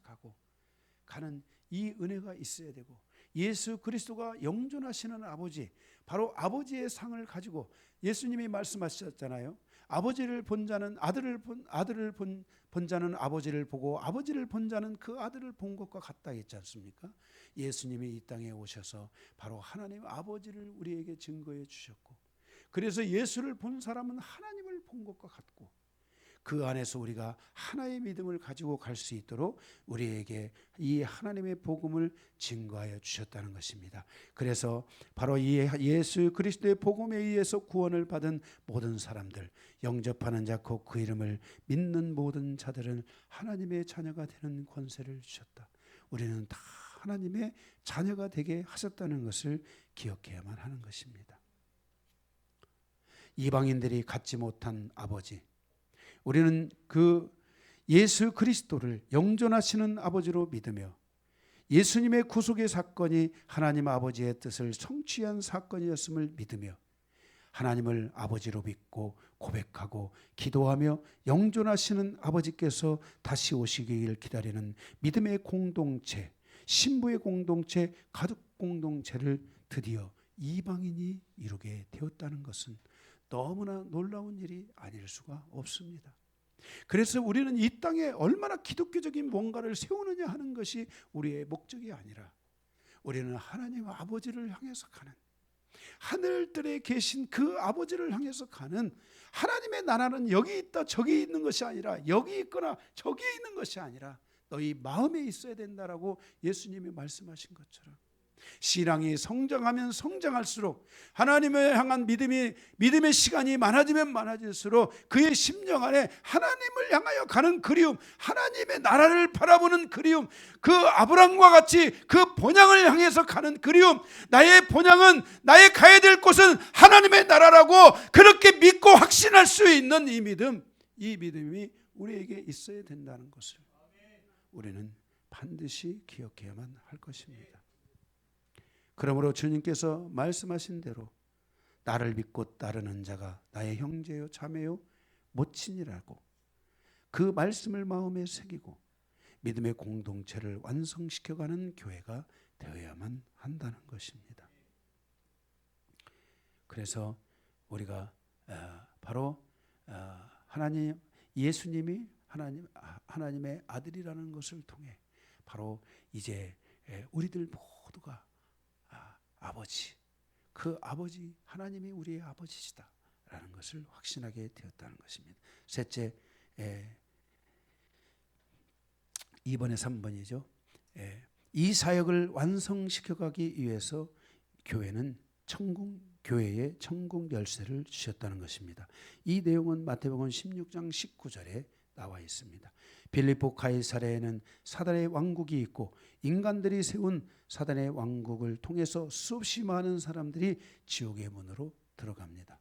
가는 이 은혜가 있어야 되고, 예수 그리스도가 영존하시는 아버지, 바로 아버지의 상을 가지고 예수님이 말씀하셨잖아요. 아버지를 본 자는 아들을 본 자는 아버지를 보고 아버지를 본 자는 그 아들을 본 것과 같다 했지 않습니까? 예수님이 이 땅에 오셔서 바로 하나님 아버지를 우리에게 증거해 주셨고, 그래서 예수를 본 사람은 하나님을 본 것과 같고, 그 안에서 우리가 하나의 믿음을 가지고 갈 수 있도록 우리에게 이 하나님의 복음을 증거하여 주셨다는 것입니다. 그래서 바로 이 예수 그리스도의 복음에 의해서 구원을 받은 모든 사람들, 영접하는 자 곧 그 이름을 믿는 모든 자들은 하나님의 자녀가 되는 권세를 주셨다. 우리는 다 하나님의 자녀가 되게 하셨다는 것을 기억해야만 하는 것입니다. 이방인들이 갖지 못한 아버지, 우리는 그 예수 그리스도를 영존하시는 아버지로 믿으며 예수님의 구속의 사건이 하나님 아버지의 뜻을 성취한 사건이었음을 믿으며 하나님을 아버지로 믿고 고백하고 기도하며 영존하시는 아버지께서 다시 오시기를 기다리는 믿음의 공동체, 신부의 공동체, 가족 공동체를 드디어 이방인이 이루게 되었다는 것은 너무나 놀라운 일이 아닐 수가 없습니다. 그래서 우리는 이 땅에 얼마나 기독교적인 뭔가를 세우느냐 하는 것이 우리의 목적이 아니라, 우리는 하나님 아버지를 향해서 가는, 하늘들에 계신 그 아버지를 향해서 가는, 하나님의 나라는 여기 있다 저기 있는 것이 아니라, 여기 있거나 저기 있는 것이 아니라 너희 마음에 있어야 된다라고 예수님이 말씀하신 것처럼, 신앙이 성장하면 성장할수록 하나님을 향한 믿음의 시간이 많아지면 많아질수록 그의 심령 안에 하나님을 향하여 가는 그리움, 하나님의 나라를 바라보는 그리움, 그 아브라함과 같이 그 본향을 향해서 가는 그리움, 나의 본향은, 나의 가야 될 곳은 하나님의 나라라고 그렇게 믿고 확신할 수 있는 이 믿음이 우리에게 있어야 된다는 것을 우리는 반드시 기억해야만 할 것입니다. 그러므로 주님께서 말씀하신 대로 나를 믿고 따르는 자가 나의 형제요 자매요 모친이라고 그 말씀을 마음에 새기고 믿음의 공동체를 완성시켜가는 교회가 되어야만 한다는 것입니다. 그래서 우리가 바로 하나님, 예수님이 하나님의 아들이라는 것을 통해 바로 이제 우리들 모두가 아버지, 그 아버지 하나님이 우리의 아버지시다라는 것을 확신하게 되었다는 것입니다. 셋째, 2번에 3번이죠. 이 사역을 완성시켜가기 위해서 교회는 교회에 천국 열쇠를 주셨다는 것입니다. 이 내용은 마태복음 16장 19절에 나와 있습니다. 빌립보 가이사랴에는 사단의 왕국이 있고 인간들이 세운 사단의 왕국을 통해서 수없이 많은 사람들이 지옥의 문으로 들어갑니다.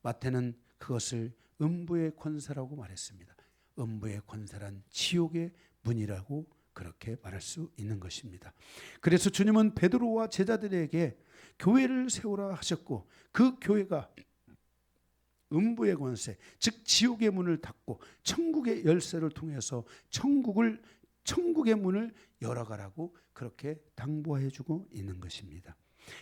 마태는 그것을 음부의 권세라고 말했습니다. 음부의 권세란 지옥의 문이라고 그렇게 말할 수 있는 것입니다. 그래서 주님은 베드로와 제자들에게 교회를 세우라 하셨고, 그 교회가 음부의 권세, 즉 지옥의 문을 닫고 천국의 열쇠를 통해서 천국의 문을 열어가라고 그렇게 당부해주고 있는 것입니다.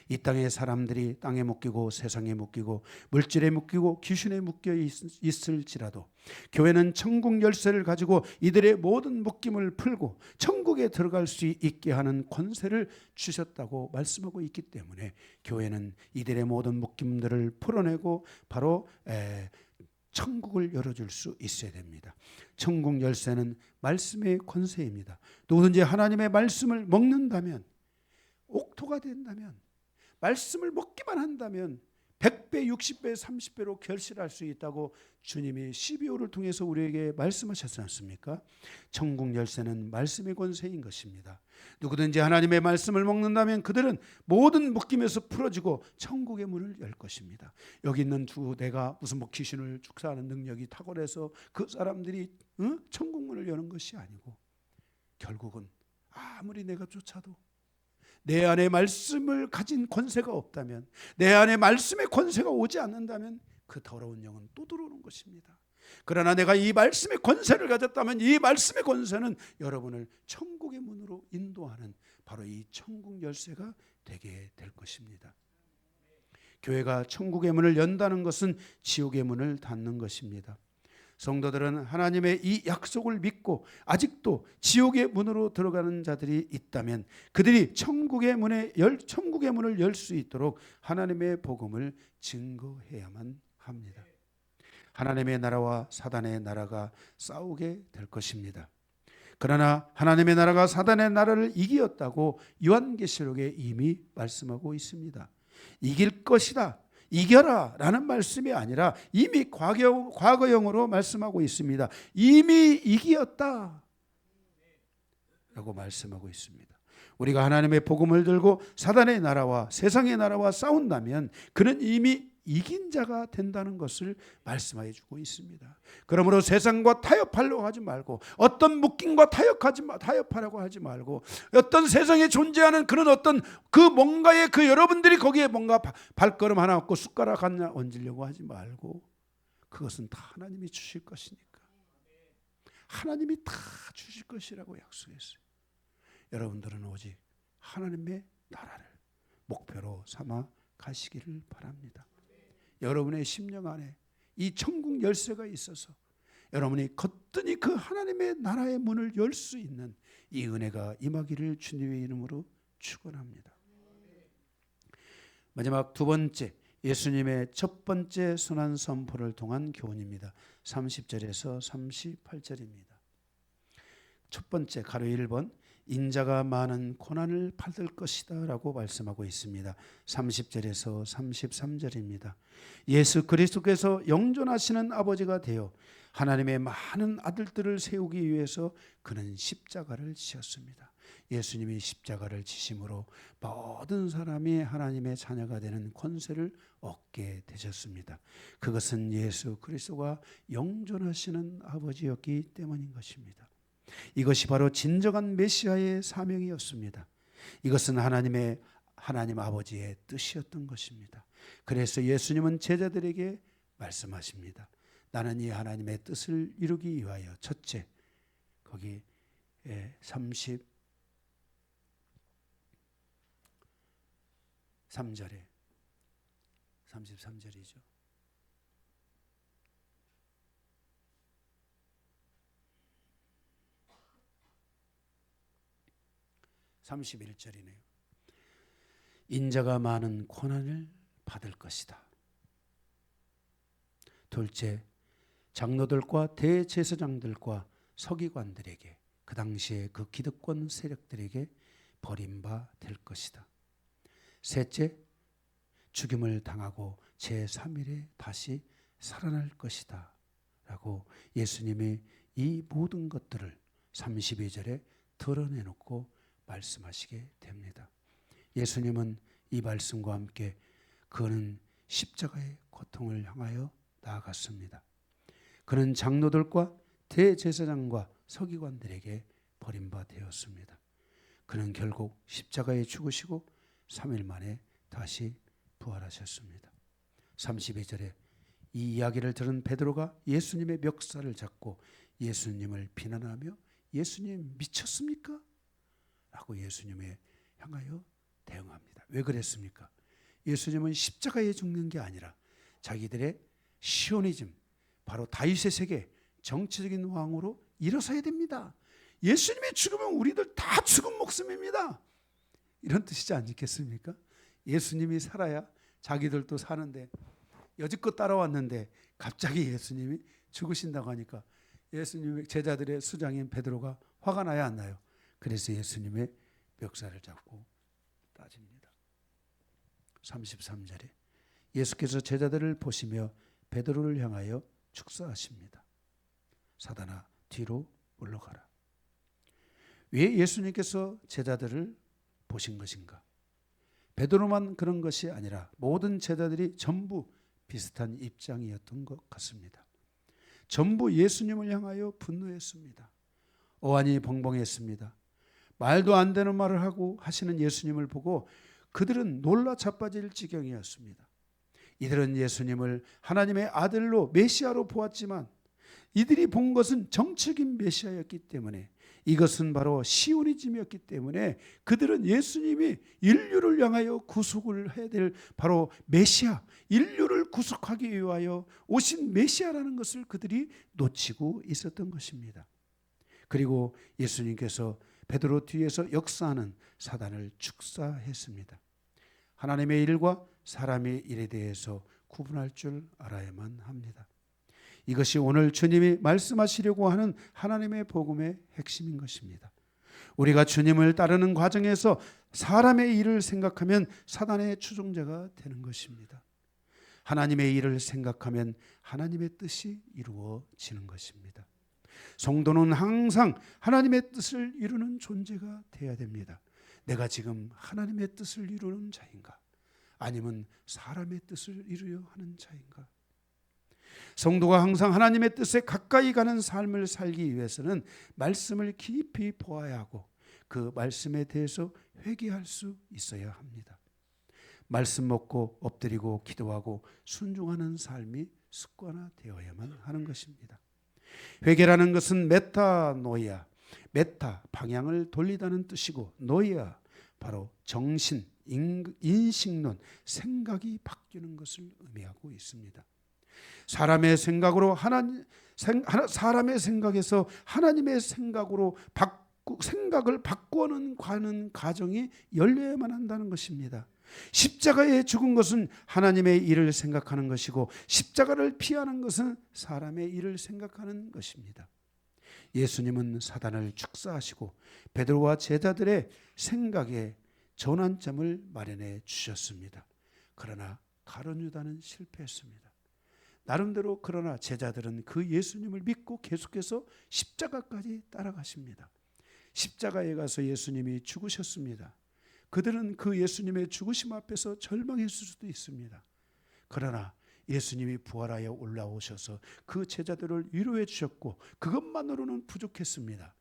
이 땅의 사람들이 땅에 묶이고 세상에 묶이고 물질에 묶이고 귀신에 묶여 있을지라도 교회는 천국 열쇠를 가지고 이들의 모든 묶임을 풀고 천국에 들어갈 수 있게 하는 권세를 주셨다고 말씀하고 있기 때문에 교회는 이들의 모든 묶임들을 풀어내고 바로 천국을 열어줄 수 있어야 됩니다. 천국 열쇠는 말씀의 권세입니다. 누구든지 하나님의 말씀을 먹는다면, 옥토가 된다면, 말씀을 먹기만 한다면 100배, 60배, 30배로 결실할 수 있다고 주님이 12호를 통해서 우리에게 말씀하셨지 않습니까? 천국 열쇠는 말씀의 권세인 것입니다. 누구든지 하나님의 말씀을 먹는다면 그들은 모든 묶임에서 풀어지고 천국의 문을 열 것입니다. 여기 있는 내가 무슨 귀신을 축사하는 능력이 탁월해서 그 사람들이 천국 문을 여는 것이 아니고, 결국은 아무리 내가 쫓아도, 내 안에 말씀을 가진 권세가 없다면, 내 안에 말씀의 권세가 오지 않는다면 그 더러운 영은 또 들어오는 것입니다. 그러나 내가 이 말씀의 권세를 가졌다면 이 말씀의 권세는 여러분을 천국의 문으로 인도하는 바로 이 천국 열쇠가 되게 될 것입니다. 교회가 천국의 문을 연다는 것은 지옥의 문을 닫는 것입니다. 성도들은 하나님의 이 약속을 믿고 아직도 지옥의 문으로 들어가는 자들이 있다면 그들이 천국의 문을 열 수 있도록 하나님의 복음을 증거해야만 합니다. 하나님의 나라와 사단의 나라가 싸우게 될 것입니다. 그러나 하나님의 나라가 사단의 나라를 이기었다고 요한계시록에 이미 말씀하고 있습니다. 이길 것이다, 이겨라 라는 말씀이 아니라 이미 과거형으로 말씀하고 있습니다. 이미 이기었다 라고 말씀하고 있습니다. 우리가 하나님의 복음을 들고 사단의 나라와 세상의 나라와 싸운다면 그는 이미 이긴 자가 된다는 것을 말씀해 주고 있습니다. 그러므로 세상과 타협하려고 하지 말고, 어떤 묶임과 타협하려고 하지 말고, 어떤 세상에 존재하는 그런 어떤 그 뭔가에 그 여러분들이 거기에 뭔가 발걸음 하나 얻고 숟가락 하나 얹으려고 하지 말고, 그것은 다 하나님이 주실 것이니까. 하나님이 다 주실 것이라고 약속했어요. 여러분들은 오직 하나님의 나라를 목표로 삼아 가시기를 바랍니다. 여러분의 심령 안에 이 천국 열쇠가 있어서 여러분이 거뜬히 그 하나님의 나라의 문을 열 수 있는 이 은혜가 임하기를 주님의 이름으로 축원합니다. 마지막 두 번째, 예수님의 첫 번째 선한 선포를 통한 교훈입니다. 30절에서 38절입니다. 첫 번째, 가로 1번, 인자가 많은 고난을 받을 것이다 라고 말씀하고 있습니다. 30절에서 33절입니다. 예수 그리스도께서 영존하시는 아버지가 되어 하나님의 많은 아들들을 세우기 위해서 그는 십자가를 지었습니다. 예수님이 십자가를 지심으로 모든 사람이 하나님의 자녀가 되는 권세를 얻게 되셨습니다. 그것은 예수 그리스도가 영존하시는 아버지였기 때문인 것입니다. 이것이 바로 진정한 메시아의 사명이었습니다. 이것은 하나님 아버지의 뜻이었던 것입니다. 그래서 예수님은 제자들에게 말씀하십니다. 나는 이 하나님의 뜻을 이루기 위하여, 첫째, 거기 33절이죠. 31절이네요. 인자가 많은 고난을 받을 것이다. 둘째, 장로들과 대제사장들과 서기관들에게, 그 당시에 그 기득권 세력들에게 버림받을 것이다. 셋째, 죽임을 당하고 제3일에 다시 살아날 것이다 라고 예수님이 이 모든 것들을 32절에 드러내놓고 말씀하시게 됩니다. 예수님은 이 말씀과 함께 그는 십자가의 고통을 향하여 나아갔습니다. 그는 장로들과 대제사장과 서기관들에게 버림받았습니다. 그는 결국 십자가에 죽으시고 3일 만에 다시 부활하셨습니다. 32절에 이 이야기를 들은 베드로가 예수님의 멱살을 잡고 예수님을 비난하며 예수님 미쳤습니까? 라고 예수님에 향하여 대응합니다. 왜 그랬습니까? 예수님은 십자가에 죽는 게 아니라 자기들의 시오니즘, 바로 다윗의 세계, 정치적인 왕으로 일어서야 됩니다. 예수님의 죽으면 우리들 다 죽은 목숨입니다. 이런 뜻이지 않겠습니까? 예수님이 살아야 자기들도 사는데, 여지껏 따라왔는데 갑자기 예수님이 죽으신다고 하니까 예수님의 제자들의 수장인 베드로가 화가 나야 안 나요? 그래서 예수님의 멱살을 잡고 따집니다. 33절에 예수께서 제자들을 보시며 베드로를 향하여 축사하십니다. 사단아, 뒤로 물러가라. 왜 예수님께서 제자들을 보신 것인가? 베드로만 그런 것이 아니라 모든 제자들이 전부 비슷한 입장이었던 것 같습니다. 전부 예수님을 향하여 분노했습니다. 어안이 벙벙했습니다. 말도 안 되는 말을 하고 하시는 예수님을 보고 그들은 놀라 자빠질 지경이었습니다. 이들은 예수님을 하나님의 아들로 메시아로 보았지만 이들이 본 것은 정치적인 메시아였기 때문에, 이것은 바로 시오니즘이었기 때문에 그들은 예수님이 인류를 향하여 구속을 해야 될 바로 메시아, 인류를 구속하기 위하여 오신 메시아라는 것을 그들이 놓치고 있었던 것입니다. 그리고 예수님께서 베드로 뒤에서 역사하는 사단을 축사했습니다. 하나님의 일과 사람의 일에 대해서 구분할 줄 알아야만 합니다. 이것이 오늘 주님이 말씀하시려고 하는 하나님의 복음의 핵심인 것입니다. 우리가 주님을 따르는 과정에서 사람의 일을 생각하면 사단의 추종자가 되는 것입니다. 하나님의 일을 생각하면 하나님의 뜻이 이루어지는 것입니다. 성도는 항상 하나님의 뜻을 이루는 존재가 되어야 됩니다. 내가 지금 하나님의 뜻을 이루는 자인가? 아니면 사람의 뜻을 이루려 하는 자인가? 성도가 항상 하나님의 뜻에 가까이 가는 삶을 살기 위해서는 말씀을 깊이 보아야 하고 그 말씀에 대해서 회개할 수 있어야 합니다. 말씀 먹고 엎드리고 기도하고 순종하는 삶이 습관화되어야만 하는 것입니다. 회개라는 것은 메타노이아, 메타 방향을 돌리다는 뜻이고, 노이아 바로 정신, 인식론, 생각이 바뀌는 것을 의미하고 있습니다. 사람의 생각으로 사람의 생각에서 하나님의 생각으로 생각을 바꾸는 가는 과정이 열려야만 한다는 것입니다. 십자가에 죽은 것은 하나님의 일을 생각하는 것이고, 십자가를 피하는 것은 사람의 일을 생각하는 것입니다. 예수님은 사단을 축사하시고 베드로와 제자들의 생각에 전환점을 마련해 주셨습니다. 그러나 가룟 유다는 실패했습니다. 나름대로 그러나 제자들은 그 예수님을 믿고 계속해서 십자가까지 따라가십니다. 십자가에 가서 예수님이 죽으셨습니다. 그들은 그 예수님의 죽으심 앞에서 절망했을 수도 있습니다. 그러나 예수님이 부활하여 올라오셔서 그 제자들을 위로해 주셨고 그것만으로는 부족했습니다.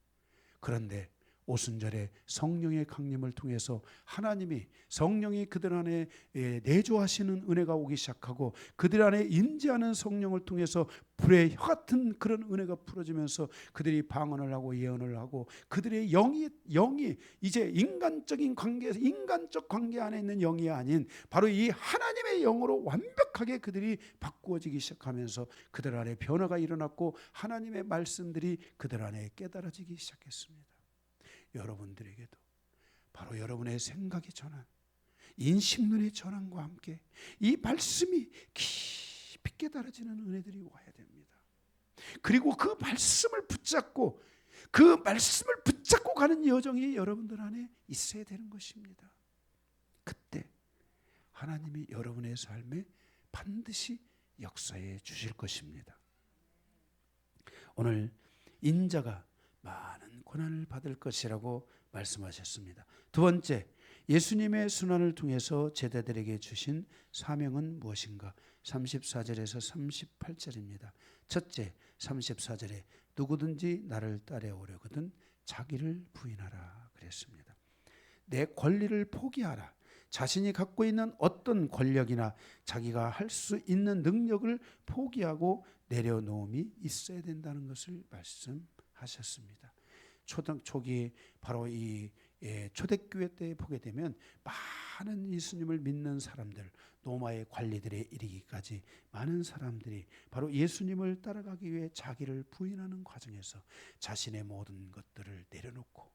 그런데 오순절에 성령의 강림을 통해서 하나님이 성령이 그들 안에 내조하시는 은혜가 오기 시작하고 그들 안에 임재하는 성령을 통해서 불의 혀 같은 그런 은혜가 풀어지면서 그들이 방언을 하고 예언을 하고 그들의 영이 이제 인간적인 관계에서 인간적 관계 안에 있는 영이 아닌 바로 이 하나님의 영으로 완벽하게 그들이 바꾸어지기 시작하면서 그들 안에 변화가 일어났고 하나님의 말씀들이 그들 안에 깨달아지기 시작했습니다. 여러분들에게도 바로 여러분의 생각의 전환, 인식론의 전환과 함께 이 말씀이 깊이 깨달아지는 은혜들이 와야 됩니다. 그리고 그 말씀을 붙잡고 가는 여정이 여러분들 안에 있어야 되는 것입니다. 그때 하나님이 여러분의 삶에 반드시 역사해 주실 것입니다. 오늘 인자가 많은 고난을 받을 것이라고 말씀하셨습니다. 두 번째, 예수님의 순환을 통해서 제자들에게 주신 사명은 무엇인가? 34절에서 38절입니다. 첫째, 34절에 누구든지 나를 따라오려거든 자기를 부인하라 그랬습니다. 내 권리를 포기하라. 자신이 갖고 있는 어떤 권력이나 자기가 할 수 있는 능력을 포기하고 내려놓음이 있어야 된다는 것을 말씀하셨습니다. 초기 바로 이 초대교회 때 보게 되면 많은 예수님을 믿는 사람들, 로마의 관리들에 이르기까지 많은 사람들이 바로 예수님을 따라가기 위해 자기를 부인하는 과정에서 자신의 모든 것들을 내려놓고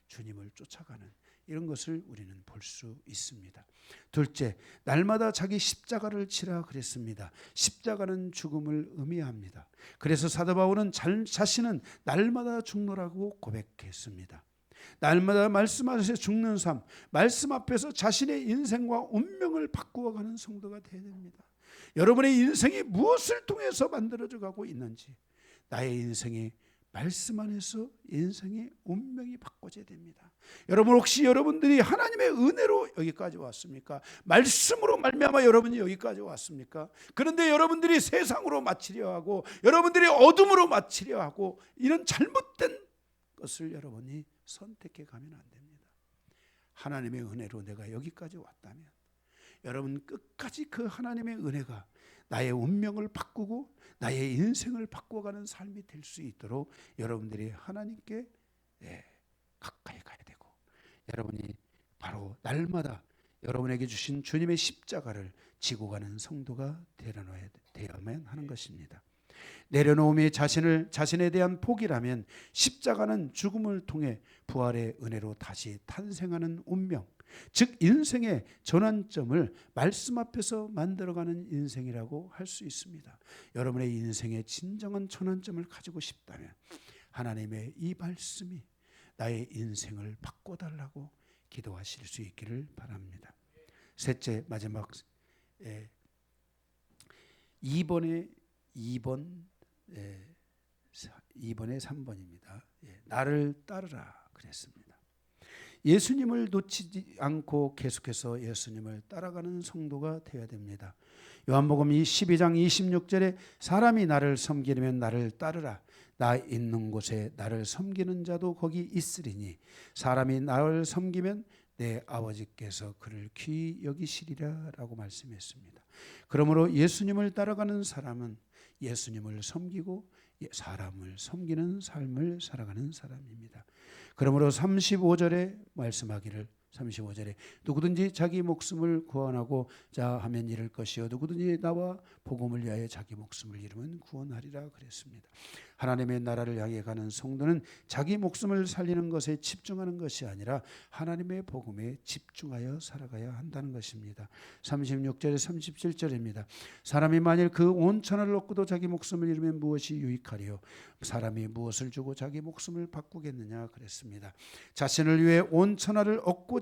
주님을 쫓아가는 이런 것을 우리는 볼 수 있습니다. 둘째, 날마다 자기 십자가를 지라 그랬습니다. 십자가는 죽음을 의미합니다. 그래서 사도 바울은 자신은 날마다 죽노라고 고백했습니다. 날마다 말씀 앞에서 죽는 삶, 말씀 앞에서 자신의 인생과 운명을 바꾸어가는 성도가 되어야 됩니다. 여러분의 인생이 무엇을 통해서 만들어져 가고 있는지, 나의 인생이 말씀 안에서 인생의 운명이 바꿔져야 됩니다. 여러분, 혹시 여러분들이 하나님의 은혜로 여기까지 왔습니까? 말씀으로 말미암아 여러분이 여기까지 왔습니까? 그런데 여러분들이 세상으로 마치려 하고 여러분들이 어둠으로 마치려 하고 이런 잘못된 것을 여러분이 선택해 가면 안 됩니다. 하나님의 은혜로 내가 여기까지 왔다면 여러분 끝까지 그 하나님의 은혜가 나의 운명을 바꾸고 나의 인생을 바꿔가는 삶이 될 수 있도록 여러분들이 하나님께 가까이 가야 되고, 여러분이 바로 날마다 여러분에게 주신 주님의 십자가를 지고 가는 성도가 되어야만 하는 것입니다. 내려놓음이 자신에 대한 포기라면 십자가는 죽음을 통해 부활의 은혜로 다시 탄생하는 운명, 즉 인생의 전환점을 말씀 앞에서 만들어가는 인생이라고 할 수 있습니다. 여러분의 인생의 진정한 전환점을 가지고 싶다면 하나님의 이 말씀이 나의 인생을 바꿔달라고 기도하실 수 있기를 바랍니다. 셋째, 마지막 2번의 3번입니다. 나를 따르라 그랬습니다. 예수님을 놓치지 않고 계속해서 예수님을 따라가는 성도가 되어야 됩니다. 요한복음 12장 26절에 사람이 나를 섬기려면 나를 따르라. 나 있는 곳에 나를 섬기는 자도 거기 있으리니 사람이 나를 섬기면 내 아버지께서 그를 귀히 여기시리라 라고 말씀했습니다. 그러므로 예수님을 따라가는 사람은 예수님을 섬기고 사람을 섬기는 삶을 살아가는 사람입니다. 그러므로 35절에 말씀하기를 35절에 누구든지 자기 목숨을 구원하고 자 하면 잃을 것이요 누구든지 나와 복음을 위하여 자기 목숨을 잃으면 구원하리라 그랬습니다. 하나님의 나라를 향해 가는 성도는 자기 목숨을 살리는 것에 집중하는 것이 아니라 하나님의 복음에 집중하여 살아가야 한다는 것입니다. 36절에 37절입니다. 사람이 만일 그 온 천하를 얻고도 자기 목숨을 잃으면 무엇이 유익하리요? 사람이 무엇을 주고 자기 목숨을 바꾸겠느냐 그랬습니다. 자신을 위해 온 천하를 얻고도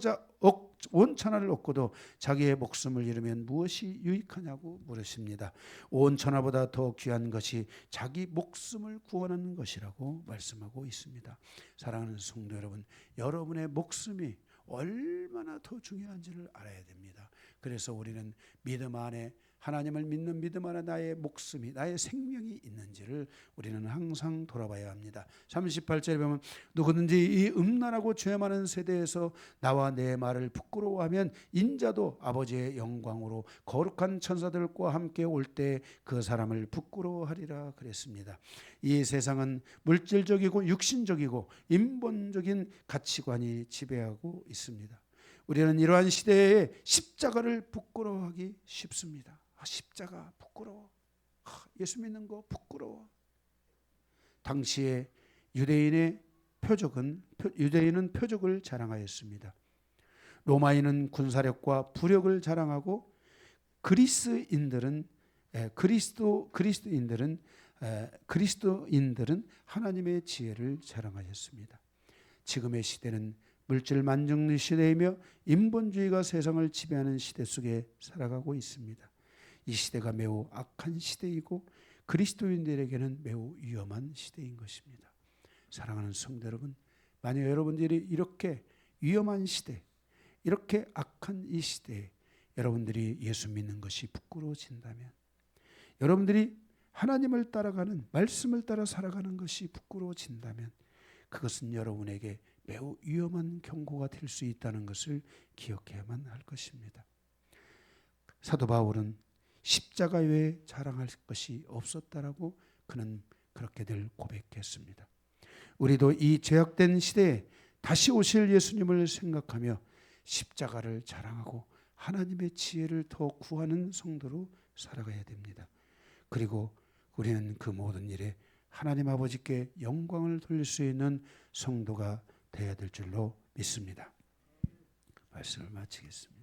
자기의 목숨을 잃으면 무엇이 유익하냐고 물으십니다. 온 천하보다 더 귀한 것이 자기 목숨을 구원하는 것이라고 말씀하고 있습니다. 사랑하는 성도 여러분, 여러분의 목숨이 얼마나 더 중요한지를 알아야 됩니다. 그래서 우리는 믿음 안에 하나님을 믿는 믿음 안에 나의 목숨이 나의 생명이 있는지를 우리는 항상 돌아봐야 합니다. 38절에 보면 누구든지 이 음란하고 죄 많은 세대에서 나와 내 말을 부끄러워하면 인자도 아버지의 영광으로 거룩한 천사들과 함께 올 때 그 사람을 부끄러워하리라 그랬습니다. 이 세상은 물질적이고 육신적이고 인본적인 가치관이 지배하고 있습니다. 우리는 이러한 시대에 십자가를 부끄러워하기 쉽습니다. 십자가 부끄러워. 예수 믿는 거 부끄러워. 당시에 유대인은 표적을 자랑하였습니다. 로마인은 군사력과 부력을 자랑하고 그리스도인들은 하나님의 지혜를 자랑하였습니다. 지금의 시대는 물질 만족 시대이며 인본주의가 세상을 지배하는 시대 속에 살아가고 있습니다. 이 시대가 매우 악한 시대이고 그리스도인들에게는 매우 위험한 시대인 것입니다. 사랑하는 성도 여러분, 만약 여러분들이 이렇게 위험한 시대, 이렇게 악한 이 시대에 여러분들이 예수 믿는 것이 부끄러워진다면, 여러분들이 하나님을 따라가는 말씀을 따라 살아가는 것이 부끄러워진다면 그것은 여러분에게 매우 위험한 경고가 될 수 있다는 것을 기억해야만 할 것입니다. 사도 바울은 십자가 외에 자랑할 것이 없었다라고 그는 그렇게들 고백했습니다. 우리도 이 죄악된 시대에 다시 오실 예수님을 생각하며 십자가를 자랑하고 하나님의 지혜를 더 구하는 성도로 살아가야 됩니다. 그리고 우리는 그 모든 일에 하나님 아버지께 영광을 돌릴 수 있는 성도가 되어야 될 줄로 믿습니다. 말씀을 마치겠습니다.